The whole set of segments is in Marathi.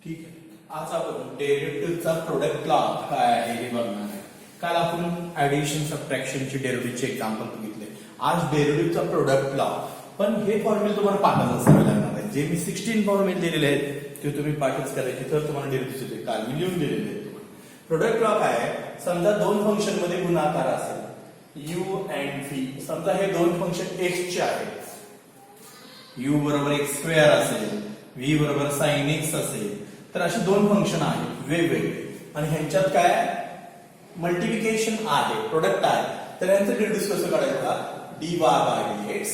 ठीक आहे. आज आपण डेरिव्हेटिव्हचा प्रोडक्ट लॉ काय आहे हे बघणार आहे. काल आपण ऍडिशन सबट्रॅक्शनचे डेरिव्हेटिव्हचे एक्झाम्पल बघितले. आज डेरिव्हेटिव्हचा प्रोडक्ट लॉ, पण हे फॉर्म्युले तुम्हाला पाठच असावे लागणार आहे. जे मी 16 फॉर्म्युले दिलेले आहेत ते तुम्ही पाठच करायचे, तर तुम्हाला डेरिव्हेटिव्ह होते. काल मी लिहून दिलेले आहेत. प्रोडक्ट लॉ काय आहे? समजा दोन फंक्शन मध्ये गुणाकार असेल u अँड v. समजा हे दोन फंक्शन x चे आहेत. u बरोबर x स्क्वेअर असेल, v बरोबर sin x असेल, तर असे दोन फंक्शन आहेत वेगवेगळे आणि ह्यांच्यात काय मल्टिप्लिकेशन आहे, प्रोडक्ट आहे. तर यांचं डेरिव्हेटिव्ह कसं काढायचं? dy by dx.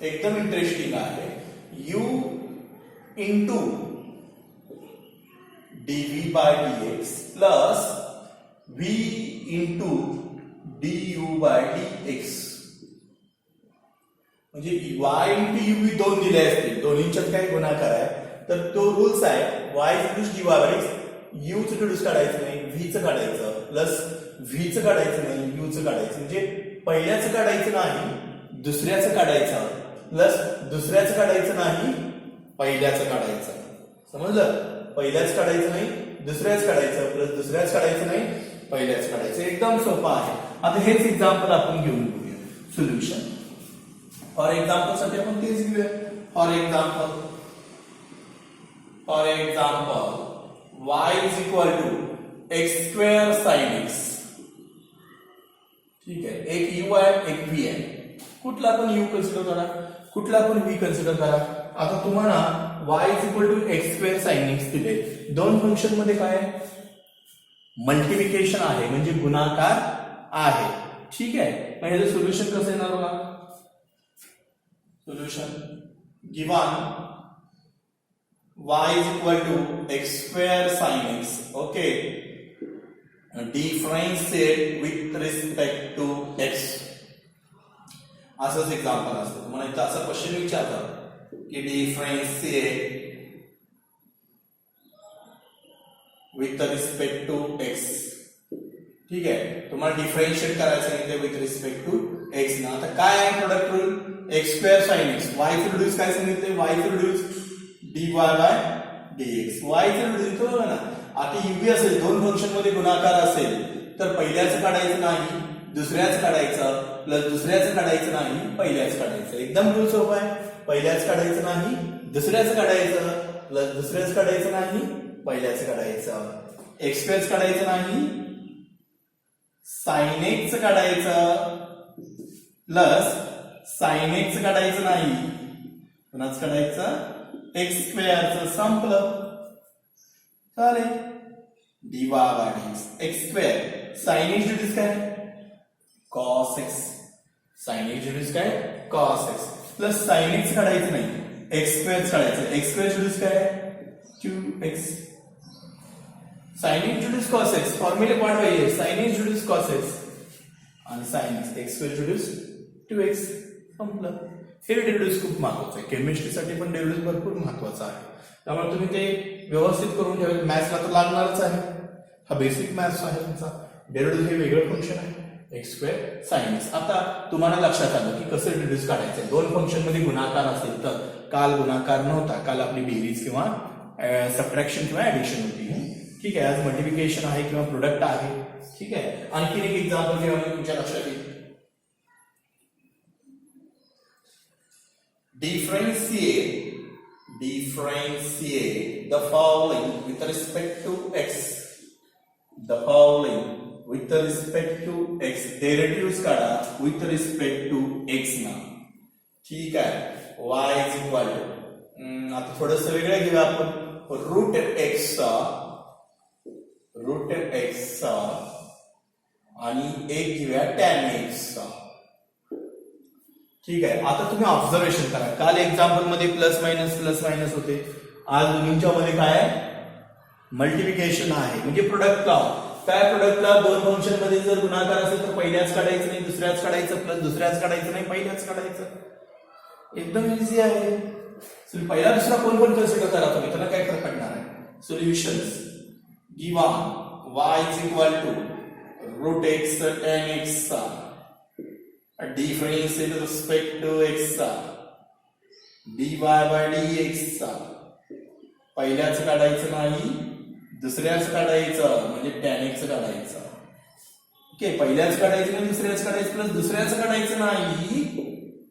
एकदम इंटरेस्टिंग आहे. u into dv by dx plus v into du by dx. म्हणजे y इंटू u दोन दिले असतील, दोन्हींच्यात काय गुणाकार आहे, तर तो रूल्स आहे y into dy by dx. u चं डेरिव्हेटिव्ह काढायचं नाही, v चं काढायचं, प्लस v चं काढायचं नाही, u चं काढायचं. म्हणजे पहिल्याचं काढायचं नाही, दुसऱ्याचं काढायचं, प्लस दुसऱ्याचं काढायचं नाही, पहिल्याचं काढायचं. समजलं? पहिल्याच काढायचं नाही, दुसऱ्याच काढायचं, प्लस दुसऱ्याच काढायचं नाही, पहिल्याच काढायचं. एकदम सोपं आहे. आता हेच एक्झाम्पल आपण घेऊन घेऊया सोल्युशन. फॉर एक्झाम्पल साठी आपण तेच घेऊया. For example y is equal to x square sin x. ठीक आहे. एक u आहे, एक v आहे. कुठला पण u कन्सिडर करा, कुठला पण v कन्सिडर करा. आता तुम्हाला y is equal to x square sin x दिले. दोन फंक्शन मध्ये काय आहे? मल्टिप्लिकेशन आहे, म्हणजे गुणाकार आहे. ठीक आहे. मग याचं सोल्युशन कसं येणार बघा. Solution given y is equal to x square sin x. Okay. Differentiate with respect to x. असंच एक्झाम्पल असतं. तुम्हाला इथं असं क्वेश्चन विचारतात की differentiate with respect to x. ठीक आहे. तुम्हाला डिफरन्शिएट करायचं सांगितलं विथ रिस्पेक्ट टू x ना. आता काय आहे product rule? x square sin x. y चे रिड्यूस काय सांगितले? y चे reduce dy by dx. y चे रिड्यूस बघा ना. आता u असेल, दोन फंक्शन मध्ये गुणाकार असेल, तर पहिल्याचं काढायचं नाही, दुसऱ्याच काढायचं, प्लस दुसऱ्याचं काढायचं नाही, पहिल्याच काढायचं. एकदम रूल सोपा आहे. पहिल्याच काढायचं नाही, दुसऱ्याच काढायचं, प्लस दुसऱ्याच काढायचं नाही, पहिल्याच काढायचं. x स्क्वेअर काढायचं नाही, sin x काढायचं, प्लस sin x काढायचं नाही, पुन्हाच काढायचं x स्क्वेअरचं. संपलं. चालेल. dy by dx x square sin x divide काय? cos x. sin x divide काय? cos x. Plus sin x काढायचं नाही, x स्क्वेअर काढायचं. x स्क्वेअर डिव्हिड काय? 2x. sin x divide cos x. फॉर्म्युले पाठवायचे. sin x divide cos x आणि sin x x square divide 2x. संपलं. हे डेरिव्हेटिव्ह खूप महत्वाचं आहे. केमिस्ट्रीसाठी पण डेरिव्हेटिव्ह भरपूर महत्वाचा आहे. त्यामुळे तुम्ही ते व्यवस्थित करून ठेवा. मॅथ्सला तर लागणारच आहे. हा बेसिक मॅथ्स आहे तुमचा. डेरिव्हेटिव्ह हे वेगळं फंक्शन आहे, x स्क्वेअर sin x. आता तुम्हाला लक्षात आलं की कसं डेरिव्हेटिव्ह काढायचं. दोन फंक्शन मध्ये गुणाकार असेल तर, काल गुणाकार नव्हता, काल आपली बेरीज किंवा सबट्रॅक्शन किंवा ऍडिशन होती. ठीक आहे. आज मल्टिप्लिकेशन आहे किंवा प्रोडक्ट आहे. ठीक आहे. आणखीन एक एक्झाम्पल घेऊन तुमच्या लक्षात येईल. Differentiate the following with respect to x. The following with respect to x. Derivatives काढा with respect to x ना. ठीक आहे. y is equal to आता थोडंसं वेगळं घेऊया आपण. रूट x आणि एक घेऊया tan x. ठीक आहे. आता तुम्ही ऑब्झर्वेशन करा. काल एक्झाम्पल मध्ये प्लस मायनस होते. आज दोन्हींच्या मध्ये काय आहे? मल्टिप्लिकेशन आहे, म्हणजे प्रोडक्ट लॉ. काय प्रोडक्ट लॉ? दोन फंक्शन मध्ये जर गुणाकार असेल तर पहिल्याच काढायचं नाही, दुसऱ्याच काढायचं, प्लस दुसऱ्याच काढायचं नाही, पहिल्याच काढायचं. एकदम इझी आहे. पहिला दुसरा कोण पण कन्सिडर करा तुम्ही, त्याला काय फरक पडणार आहे? Solutions given y is equal to root x tan x. Differentiate with respect to x dy by dx पहिल्याच काढायचं नाही, दुसऱ्याच काढायचं म्हणजे tan x काढायचं. ओके, पहिल्याच काढायचं नाही, दुसऱ्याच काढायचं प्लस दुसऱ्याच काढायचं नाही,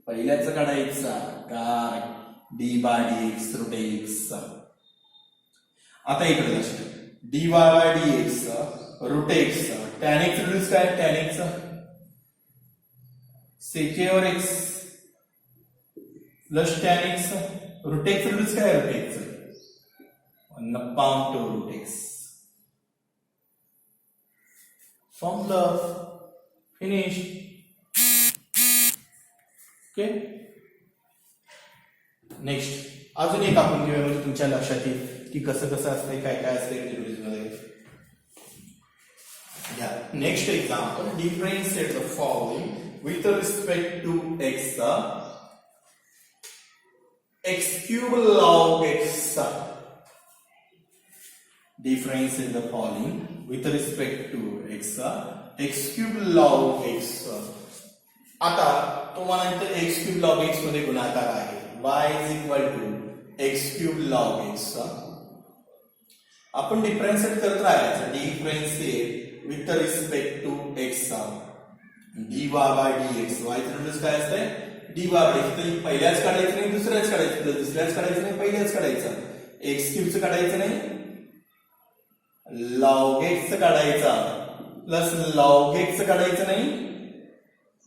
पहिल्याच काढायचं. काय dy dx रूट x. आता इकडे लक्ष dy dx root x tan x reduce काय tan x sec और x plus tan x root x reduce काय root x 1/2 to root x. Formula finished. Okay, next अजून एक आपण घेऊया म्हणजे तुमच्या लक्षात येईल की कसं कसं असतंय, काय काय असतंय इंटिग्रल्स मध्ये. घ्या next example. Differentiate the following with respect to x. x cube log x. Differentiate the following with respect to x. x cube log x. आता तुम्हाला इथे x cube log x मध्ये गुणाकार आहे. y is equal to x cube log x. आपण डिफरेंशिएट करत राहायचं. Differentiate with respect to x. dy by dx. y चं रिड्यूस काय असतंय dy by dx. पहिल्याच काढायचं नाही, दुसऱ्याच काढायचं, दुसऱ्याच काढायचं नाही, पहिल्याच काढायचं. x cube चं काढायचं नाही, log x काढायचा प्लस log x काढायचं नाही,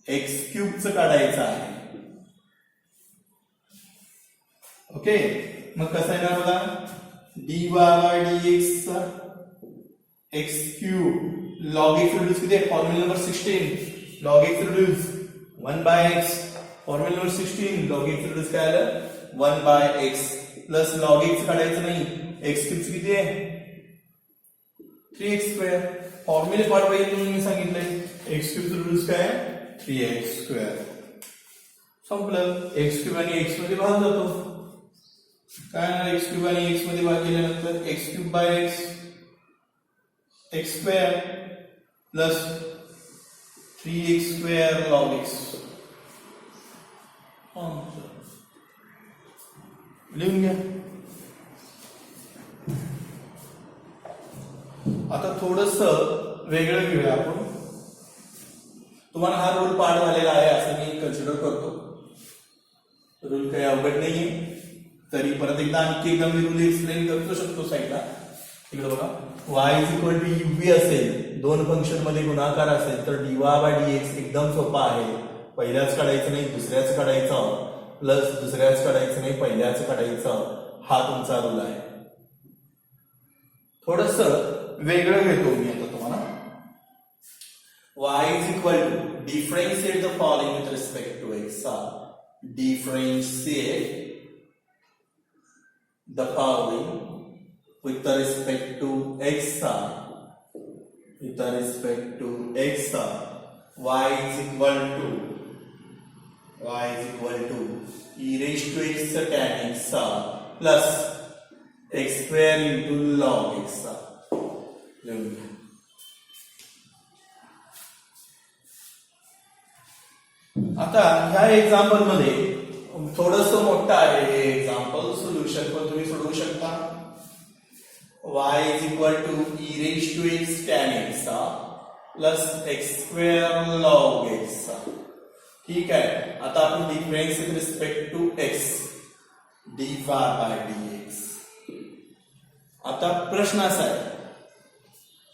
x क्यूब च काढायचं आहे. ओके, मग कसं आहे ना बघा, dy by dx x cube log x reduce किती आहे formula number 16. log x reduce 1 by x. Formula number 16 log x reduce काय आलं 1 by x plus log x काढायचं नाही, x क्यूब किती आहे 3x स्क्वेअर. फॉर्म्युले पार्ट वाईज म्हणून मी सांगितलंय x क्यूब चं रिड्यूस काय 3x स्क्वेअर. संपलं. x क्यूब आणि x मध्ये भाग जातो. काय ना x क्यूब आणि x मध्ये भाग केल्यानंतर x cube by x x square plus 3x square log x. लिहून घ्या. आता थोडस वेगळं घेऊया आपण. तुम्हाला हा रूल पाठ झालेला आहे असं मी कन्सिडर करतो. रूल काही अवघड नाहीये, तरी परत एकदा आणखी एकदा मी रूल एक्सप्लेन करू शकतो साईडला. इकडे बघा, y is equal to ub असेल, दोन फंक्शन मध्ये गुणाकार असेल तर dy by dx एकदम सोपा आहे. पहिल्याच काढायचं नाही, दुसऱ्याच काढायचं, प्लस दुसऱ्याच काढायचं नाही, पहिल्याच काढायचं. हा तुमचा रूल आहे. थोडस वेगळं घेतो मी आता तुम्हाला. y is equal to differentiate the following with respect to x. Differentiate the following with the respect to x. With the respect to x, y is equal to e raised to x tan x plus x square into log x. आता ह्या एक्झाम्पल मध्ये थोडस मोठं आहे हे एक्झाम्पल. सोल्युशन पण तुम्ही सोडवू शकता. y is equal to e raised to x tan x plus x square log x. ठीक आहे. आता आपण difference with respect to x dy by dx. आता प्रश्न असा आहे,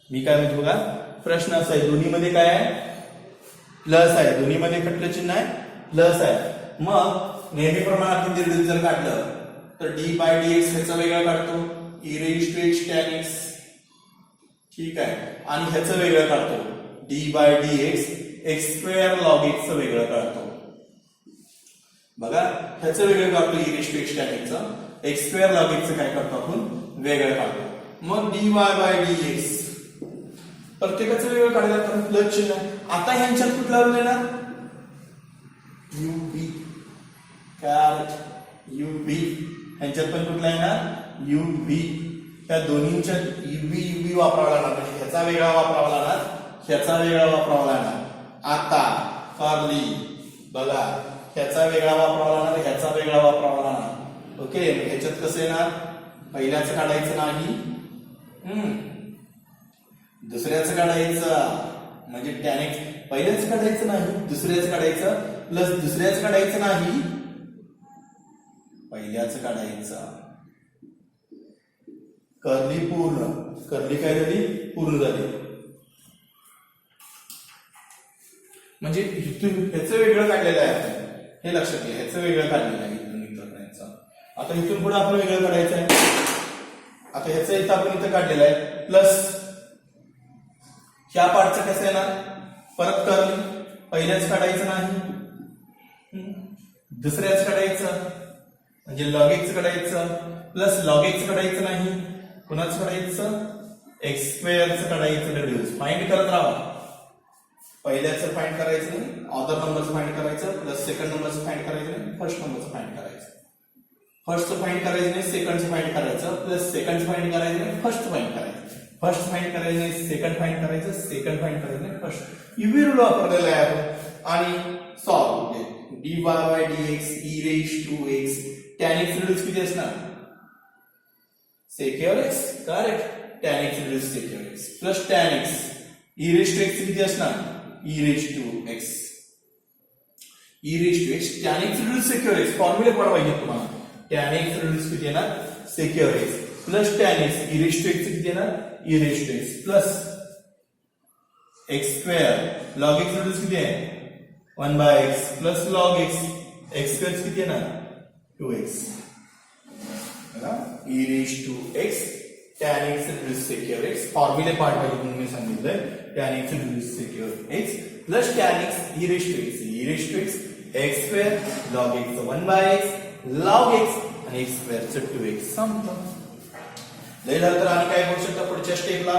मी काय म्हणतो बघा, प्रश्न असा आहे, दोन्ही मध्ये काय आहे प्लस आहे, दोन्ही मध्ये खटलं चिन्ह आहे प्लस आहे. मग नेहमीप्रमाणे आपण ते जर काढलं तर डी बाय dx ह्याचा वेगळा काढतो, e raised to x tan x. ठीक आहे. आणि ह्याचं वेगळं काढतो, D by dx x square log x चं वेगळं काढतो. बघा, ह्याचं वेगळं काढतो e raised to x tan x चं, x square log x चं काय करतो आपण वेगळं काढतो. मग dy by dx प्रत्येकाचं वेगळं काढायला कारण प्लस चिन्ह. आता ह्यांच्यात कुठला रूल येणार ub. काय ub ह्यांच्यात पण कुठला येणार ub. त्या दोन्हींच्या ub वापरावा लागणार, म्हणजे ह्याचा वेगळा वापरावा लागणार, ह्याचा वेगळा वापरावा लागणार. आता फारली बघा, ह्याचा वेगळा वापरावा लागणार, ह्याचा वेगळा वापरावा लागणार. ओके, ह्याच्यात कसं येणार पहिल्याचं काढायचं नाही, दुसऱ्याचं काढायचं म्हणजे tan x, पहिल्याच काढायचं नाही दुसऱ्याच काढायचं, प्लस दुसऱ्याच काढायचं नाही पहिल्याच काढायचं. कर्ली पूर्ण, कर्ली काय झाली, पूर्ण झाली. म्हणजे इथून ह्याचं वेगळं काढलेलं आहे आपण, हे लक्षात घ्या, ह्याचं वेगळं काढलेलं आहे इथून इथं. आता इथून पुढे आपण वेगळं काढायचं आहे. आता ह्याचं इथं आपण इथं काढलेलं आहे, प्लस ह्या पार्टचं कसं येणार, परत कर्ली, पहिल्याच काढायचं नाही दुसऱ्याच काढायचं म्हणजे log x काढायचं, प्लस log x काढायचं नाही, कुणाच काढायचं, x स्क्वेअरचं काढायचं. रिड्यूस फाइंड करत राहा, पहिल्याचं फाइंड करायचं नाही, ऑदर नंबरचं फाइंड करायचं, प्लस सेकंड नंबरचं फाइंड करायचं नाही, फर्स्ट नंबरचं फाइंड करायचं. फर्स्टचं फाइंड करायचं नाही, सेकंडचं फाइंड करायचं, प्लस सेकंडचं फाइंड करायचं नाही, फर्स्ट फाइंड करायचं. फर्स्ट फाइंड करायचं नाही, सेकंड फाइंड करायचं, सेकंड फाइंड करायचं नाही, फर्स्ट. युवी रूल वापरलेला आहे आपण. आणि solve dy by dx e raised to x tan x reduce किती असणार, sec x, correct, tan x reduce sec x plus tan x e raised to x किती असणार, e raised to x, e raised to x tan x reduce sec x. Formula पडा पाहिजे तुम्हाला. tan x रिड्यूस किती येणार, sec x plus tan x e raised to x किती येणार, e raised to x plus x square, log x reduce किती आहे, 1 by x plus log x, x square किती येणार, 2x, e raised to x tan x reduce secure x. फॉर्म्युले पार्ट पाहिजे म्हणून मी सांगितलंय, tan x reduce secure x plus tan x e raised to x, e raised to x, x square log x 1 by x log x आणि x स्क्वेअर च 2x संपलं. लय झालं तर आणि काय करू शकता पुढच्या स्टेपला,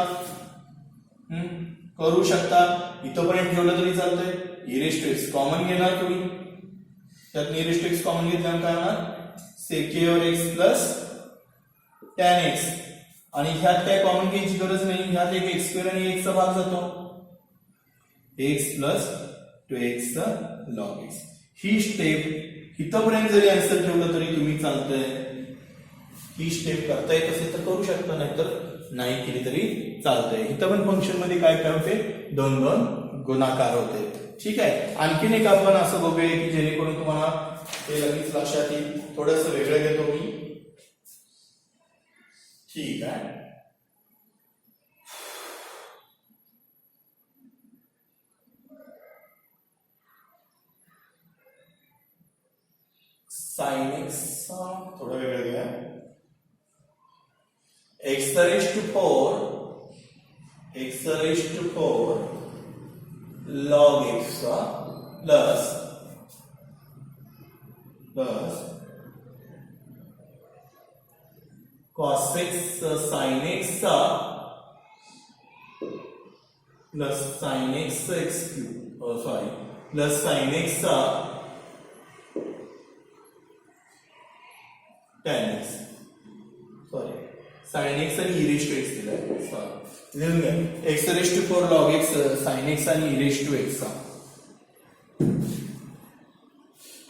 करू शकता, इथपर्यंत ठेवलं तरी चालतंय. e raised to x common घेणार तुम्ही, त्यात e raised to x common घेतल्यावर काय होणार, secure x plus tan x, आणि ह्यात काय कॉमन घ्यायची गरज नाही, ह्यात एक x स्क्वेअर आणि x चा भाग जातो, x plus 2x log x. ही स्टेप इथपर्यंत जरी आन्सर ठेवलं तरी तुम्ही चालतंय. ही स्टेप करता येत असेल तर करू शकता, नाहीतर नाही केली तरी चालतंय. इथं पण फंक्शन मध्ये काय काय होते, 2 गुणाकार होते. ठीक आहे. आणखीन एक आपण असं बघूया की जेणेकरून तुम्हाला ते लगेच लक्षात येईल. थोडंसं वेगळं घेतो मी, ठीक आहे. साइन एक्स थोडं वेगळं घ्या. x raised to 4 log x plus cos x sin x plus sin x x cube, plus sin x tan x, sin x आणि e raised to x दिलाय. लिहून घ्या, x raised to 4 log x sin x आणि e raised to x.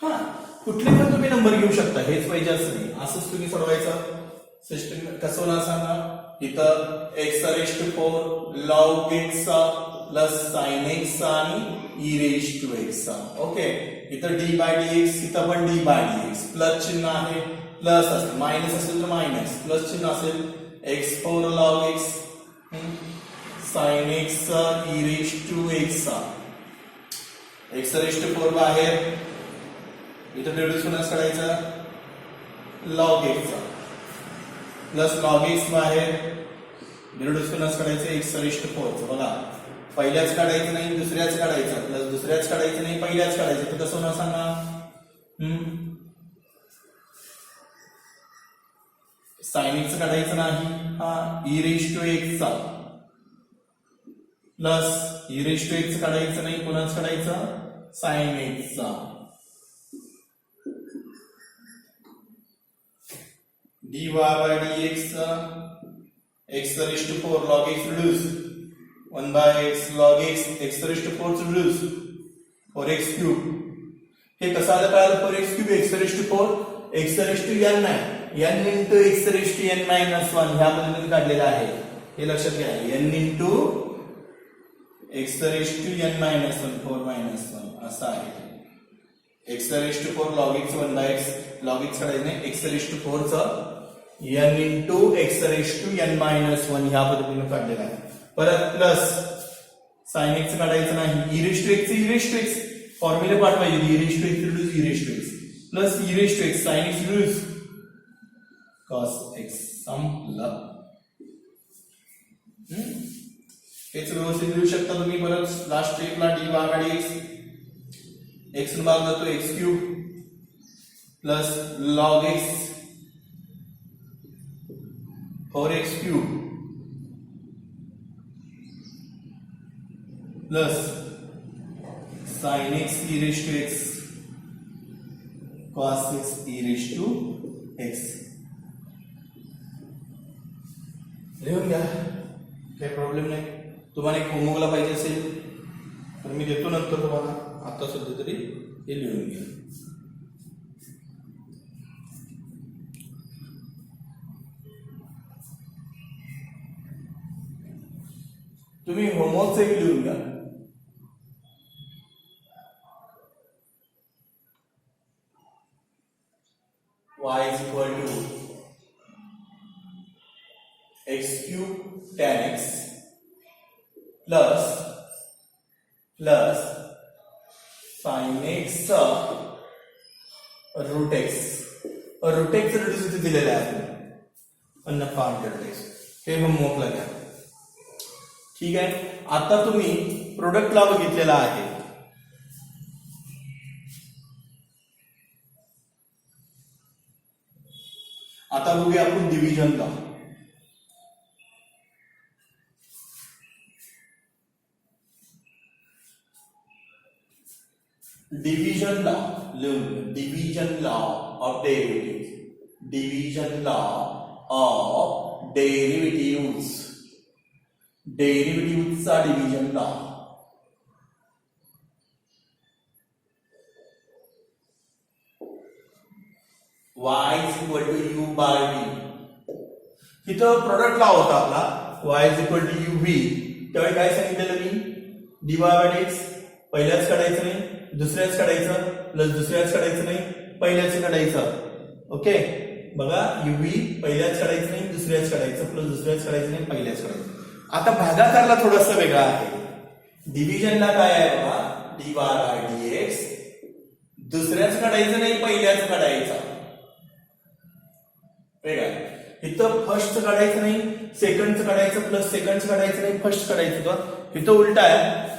हा, कुठले पण तुम्ही नंबर घेऊ शकता, हेच पाहिजे असं नाही, असंच तुम्ही सोडवायचं. सिस्टम कसं होणार सांगा, इथं x raised to 4 log x plus sin x आणि e raised to x. Okay, इथं d by dx, इथं पण d by dx, प्लस चिन्ह आहे, प्लस असेल, मायनस असेल तर मायनस, प्लस चिन्ह असेल, x4 log x sin x e raised to x. x raised to 4 बाहेर, इथं रिड्यूस होण्यास करायचं log x plus log x बाहेर, रिड्यूस होण्यास करायचं x raised to 4. बघा, पहिल्याच काढायचं नाही, दुसऱ्याच काढायचं, प्लस दुसऱ्याच काढायचं नाही, पहिल्याच काढायचं. तर कसं होणार सांगा, sin x काढायचं नाही, हा e raised to x plus e raised to x काढायचं नाही, कोणाच काढायचं, sin x. dy by dx x raised to 4 log x reduce 1 by x log x raised to 4 reduce 4x cube. हे कसं आलं कळालं, 4x cube x raised to 4 x raised to n आहे, n into x raise to n minus 1 ह्या पद्धतीने काढलेला आहे. हे लक्षात घ्या, n into x raise to n minus 1 4 minus 1 असं आहे. X raise to 4 log x 1 by x, log x काढायचं नाही, एक्स रेश टू 4 चं n into x raise to n minus 1 ह्या पद्धतीने काढलेला आहे. परत प्लस साइन एक्स काढायचं नाही, E raise to X E raise to X फॉर्म्युले पाठवायचे, E raise to X reduce E raise to X plus E raise to X sine X reduce cos X संपलं. हेच व्यवस्थित लिहू शकता तुम्ही. परत लास्ट स्टेपला डी भागाडी एक्स न भाग जातो x cube plus log x 4x cube plus sine x E raise to x cos x E raise to x. लिहून घ्या, काही प्रॉब्लेम नाही. तुम्हाला एक होमवर्कला पाहिजे असेल तर मी देतो नंतर तुम्हाला, आता सध्या तरी हे लिहून घ्या. तुम्ही होमवर्कचे लिहून घ्या. y is equal to x cube tan x plus sin x root x. root x reduce इथे दिलेला आहे आपण 500x. हे होमवर्कला घ्या. ठीक आहे. आता तुम्ही प्रोडक्ट लॉ बघितलेला आहे. आता बघूया आपण डिव्हिजन लॉ. डिव्हिजन लॉ लिहून, division law of derivative, division law of derivatives, डेरिव्हेटिव्हचा division law. y is equal to u by v. इथं प्रोडक्ट लॉ होता आपला y is equal to u v. त्यावेळी काय सांगितलेलं मी, dy by dx पहिल्याच काढायचं नाही, दुसऱ्याच काढायचं, प्लस दुसऱ्याच काढायचं नाही, पहिल्याच काढायचं. ओके बघा, u v पहिल्याच काढायचं नाही, दुसऱ्याच काढायचं, प्लस दुसऱ्याच काढायचं नाही, पहिल्याच काढायचं. आता भागाकारला थोडंसं वेगळा आहे. डिव्हिजनला काय आहे बघा, dy by dx दुसऱ्याच काढायचं नाही, पहिल्याच काढायचं. वेगळा इथं फर्स्ट काढायचं नाही, सेकंडचं काढायचं, प्लस सेकंडचं काढायचं नाही, फर्स्ट काढायचं. इथं उलटा आहे,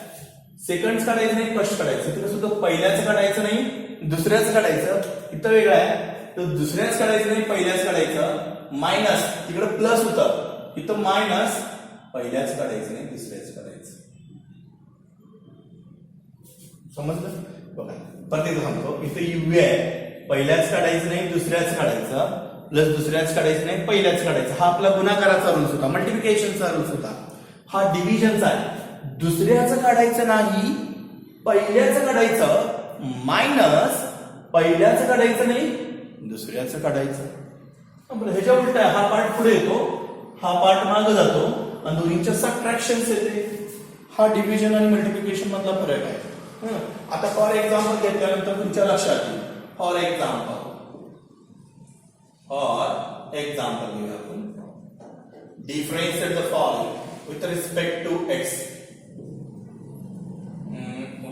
सेकंड काढायचं नाही, फर्स्ट काढायचं. तिकडे सुद्धा पहिल्याच काढायचं नाही, दुसऱ्याच काढायचं. इथं वेगळं आहे, तर दुसऱ्याच काढायचं नाही, पहिल्याच काढायचं. मायनस तिकडे प्लस होतं, इथं मायनस पहिल्याच काढायचं नाही, दुसऱ्याच काढायचं. समजलं बघा. परत सांगतो, इथं युवी आहे, पहिल्याच काढायचं नाही, दुसऱ्याच काढायचं, प्लस दुसऱ्याच काढायचं नाही, पहिल्याच काढायचं. हा आपला गुणाकाराचा रूल्स होता, मल्टिप्लिकेशनचा रूल्स होता. हा डिव्हिजनचा आहे, दुसऱ्याचं काढायचं नाही, पहिल्याचं काढायचं, मायनस पहिल्याचं काढायचं नाही, दुसऱ्याचं काढायचं. ह्याच्या उलट आहे, हा पार्ट पुढे येतो, हा पार्ट मागे जातो आणि दोन्हीच्या सबट्रॅक्शन्स येते. हा डिव्हिजन आणि मल्टिप्लिकेशन मधला फरक आहे. आता फॉर एक्झाम्पल घेतल्यानंतर तुमच्या लक्षात येईल. फॉर एक्झाम्पल घेऊया आपण. Differentiate the following with respect to x.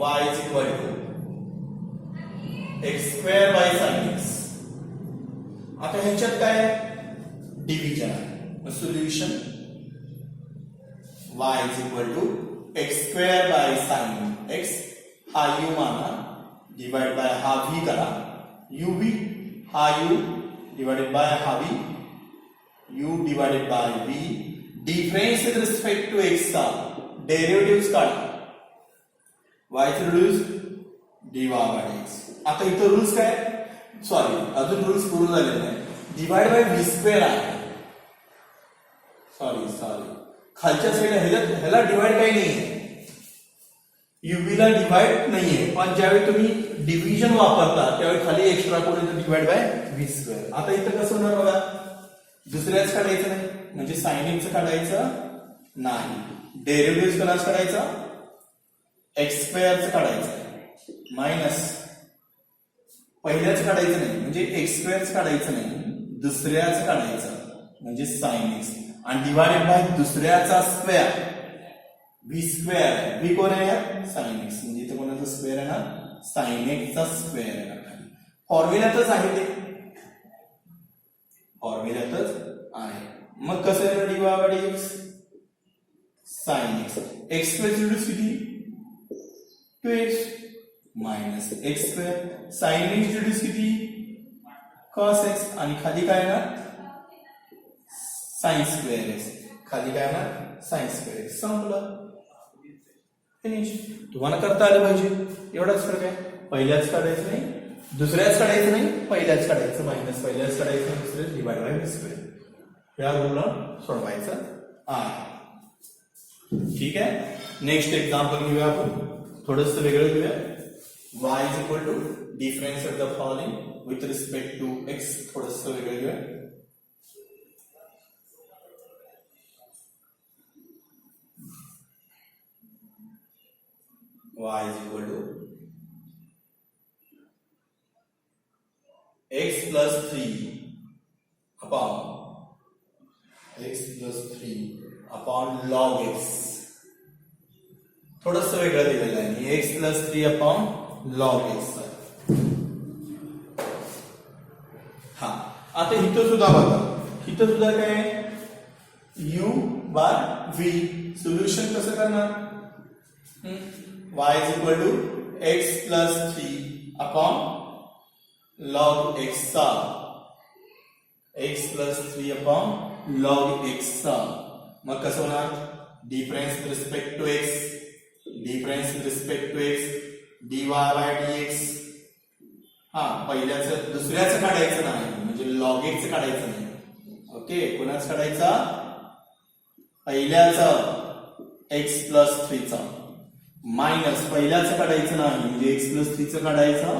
y is equal to x square by sin x. आता ह्याच्यात काय डिव्हिजन आहे, solution y is equal to x square by sin x. हा u माना, डिवाइड बाय हा v करा, uv हा u डिवाइडेड बाय हा v, u divided by v. Difference with respect to x चा डेरिव्हेटिव्ह काढा. y चे रूल्स dy by dx. आता इथं रूल्स काय, सॉरी अजून रूल्स पूर्ण झाले नाही. डिवाइड बाय v स्क्वेअर आहे, सॉरी खालच्या साईडला ह्याला डिवाइड काही नाही आहे. UV ला डिवाइड नाहीये, पण ज्यावेळी तुम्ही डिव्हिजन वापरता त्यावेळी खाली एक्स्ट्रा कोण येतं डिवाइड बाय व्ही स्क्वेअर. आता इथं कसं होणार बघा, दुसऱ्याच काढायचं नाही म्हणजे साइन एक्स काढायचं नाही, डेरिव्हेटिव्ह कोणाच काढायचा एक्स स्क्वेअरचं काढायचं मायनस पहिल्याच काढायचं नाही म्हणजे एक्स स्क्वेअरच काढायचं नाही, दुसऱ्याच काढायचं म्हणजे साइन एक्स आणि डिवाइडेड बाय दुसऱ्याचा स्क्वेअर व्ही स्क्वेअर. व्ही कोण आहे साइन एक्स म्हणजे इथे कोणाचा स्क्वेअर आहे ना साइन एक्सचा स्क्वेअर आहे. फॉर्म्युल्यातच आहे ते, फॉर्म्युल्यातच आहे. मग कसं आहे divide by x sine x, x square reduce किती 2x minus x square, sign X reduce किती cos x आणि खाली काय ना साइन स्क्वेअर एक्स, खाली काय ना साइन स्क्वेअर एक्स. संपलं, फिनिश. तुम्हाला करता आलं पाहिजे, एवढाच फरक आहे. पहिल्याच काढायचं नाही, दुसऱ्याच काढायचं नाही, पहिल्याच काढायचं मायनस पहिल्याच काढायचं, दुसऱ्याच डिवाइड बाय व्ही स्क्वेअर. या रूलला सोडवायचं आहे. ठीक आहे. नेक्स्ट एक्झाम्पल घेऊया आपण, थोडंसं वेगळं घेऊया. y is equal to differentiate the following with respect to x. थोडंसं वेगळं घेऊया. y is equal to x plus 3 upon x plus 3 upon log x. थोडंसं वेगळं दिलेलं आहे, x plus 3 upon log x. हा, आता इथं सुद्धा बघा, इथं सुद्धा काय u बाय v. सोल्युशन कसं करणार, y is equal to x plus 3 upon log x चा, x plus 3 upon log x चा. मग कसं होणार, difference with respect to x, difference with respect to x dy by dx. हा, पहिल्याचं दुसऱ्याचं काढायचं नाही म्हणजे log x काढायचं नाही. ओके, कोणाच काढायचा पहिल्याचा x plus 3 चा मायनस पहिल्याचं काढायचं नाही म्हणजे x plus 3 चं काढायचं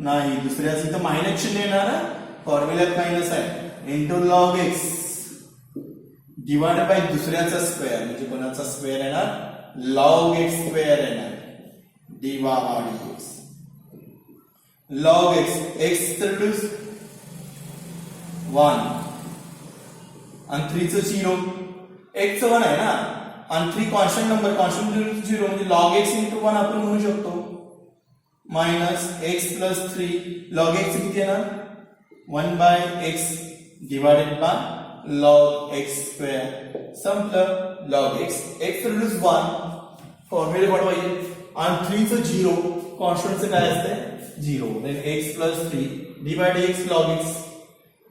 नाही, दुसऱ्याचं इथं मायनस चिन्ह येणार, फॉर्म्युल्यात मायनस आहे, into log x divide by दुसऱ्याचा स्क्वेअर म्हणजे कोणाचा स्क्वेअर येणार लॉग एक्स स्क्वेअर येणार dy by dx. Log x, x reduce 1 आणि 3 चं 0, x चं 1 आहे ना आणि 3 कॉन्स्टंट नंबर, कॉन्स्टंट रिड्यूस 0 म्हणजे लॉग एक्स इंटू 1 आपण म्हणू शकतो minus x plus 3 log x किती येणार 1 by x divided by log x square. संपलं, लॉग एक्स, एक्स रिड्यूस 1 फॉर्म्युले बनवायचे आणि 3 चं 0, कॉन्स्टंटचं काय असते 0, then x plus 3 divide x लॉग x.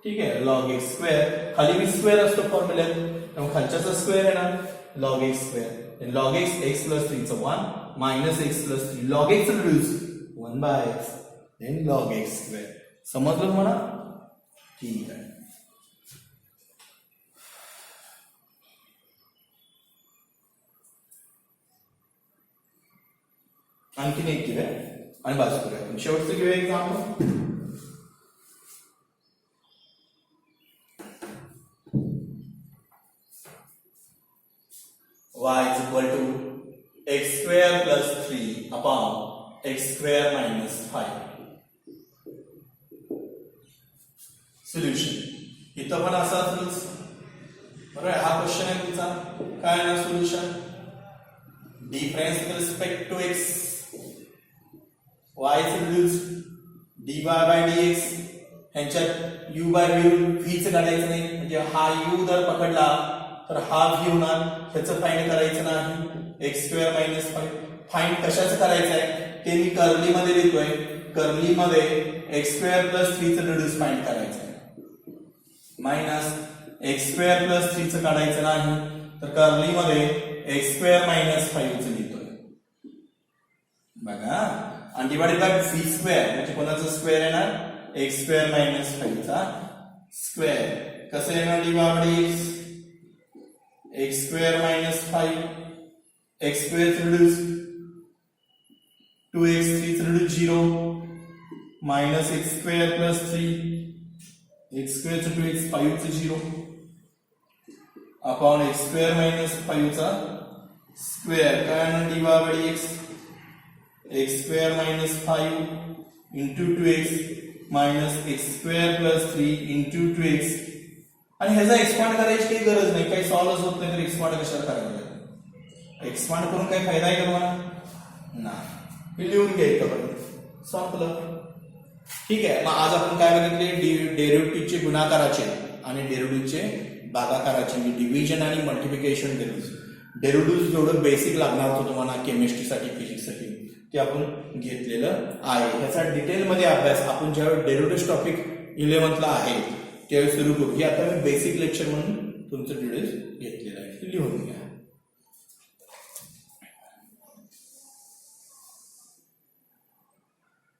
ठीक आहे, लॉग एक्स स्क्वेअर, खाली मी स्क्वेअर असतो फॉर्म्युल्यात त्यामुळे खालच्याचा स्क्वेअर येणार log x square, log x, x plus 3 चं 1 minus x plus 3 log x reduce 1 by x then log x square. समजलं मला? ठीक आहे. आणखीन एक घेऊया आणि बाजू करूया. शेवटचं घेऊया example. y is equal to x square plus 3 upon x square minus 5. Solution इथं पण असाच बरोबर. हा क्वेश्चन आहे तुमचा, काय ना solution difference with respect to x, y is reduced dy by dx. ह्यांच्यात u by v च काढायचं नाही म्हणजे हा u जर पकडला तर हा v होणार, त्याचं फाइंड करायचं नाही. एक्स स्क्वेअर मायनस 5 फाइंड कशाचं करायचं आहे ते मी कर्ली मध्ये देतोय. कर्ली मध्ये एक्स स्क्वेअर प्लस 3 चं रिड्यूस फाइंड करायचं आहे मायनस एक्स स्क्वेअर प्लस 3 चं काढायचं नाही तर कर्ली मध्ये एक्स स्क्वेअर मायनस 5 चं लिहितोय बघा. आणि डिवाइडेड बाय v स्क्वेअर म्हणजे कोणाचा स्क्वेअर येणार एक्स स्क्वेअर मायनस 5 चा स्क्वेअर. कसं येणार divide by x, x square minus 5 x square reduce 2x 3 reduce 0 minus x square plus 3 x square to 2x 5 to 0 upon x square minus 5 चा square काय dy by dx x square minus 5 into 2x minus x square plus 3 into 2x आणि ह्याचा एक्सपांड करायची काही गरज नाही, काही सॉल्व्ह होत नाही तर एक्सपांड कशाला करायचं, एक्सपांड करून काही फायदा आहे का तुम्हाला नाही, हे लिहून घ्यायचं संपलं. ठीक आहे, मग आज आपण काय बघितले डेरिव्हेटिव्हचे गुणाकाराचे आणि डेरिव्हेटिव्हचे भागाकाराचे डिव्हिजन आणि मल्टिप्लिकेशन डेरिव्हेटिव्ह जेवढं बेसिक लागणार होतं तुम्हाला केमिस्ट्रीसाठी फिजिक्ससाठी ते आपण घेतलेलं आहे. ह्याचा डिटेलमध्ये अभ्यास आपण ज्यावेळी डेरिव्हेटिव्ह टॉपिक 11th आहे त्यावेळी सुरू करू. हे आता मी बेसिक लेक्चर म्हणून तुमचं डिटेल्स घेतलेलं आहे, लिहून घ्या.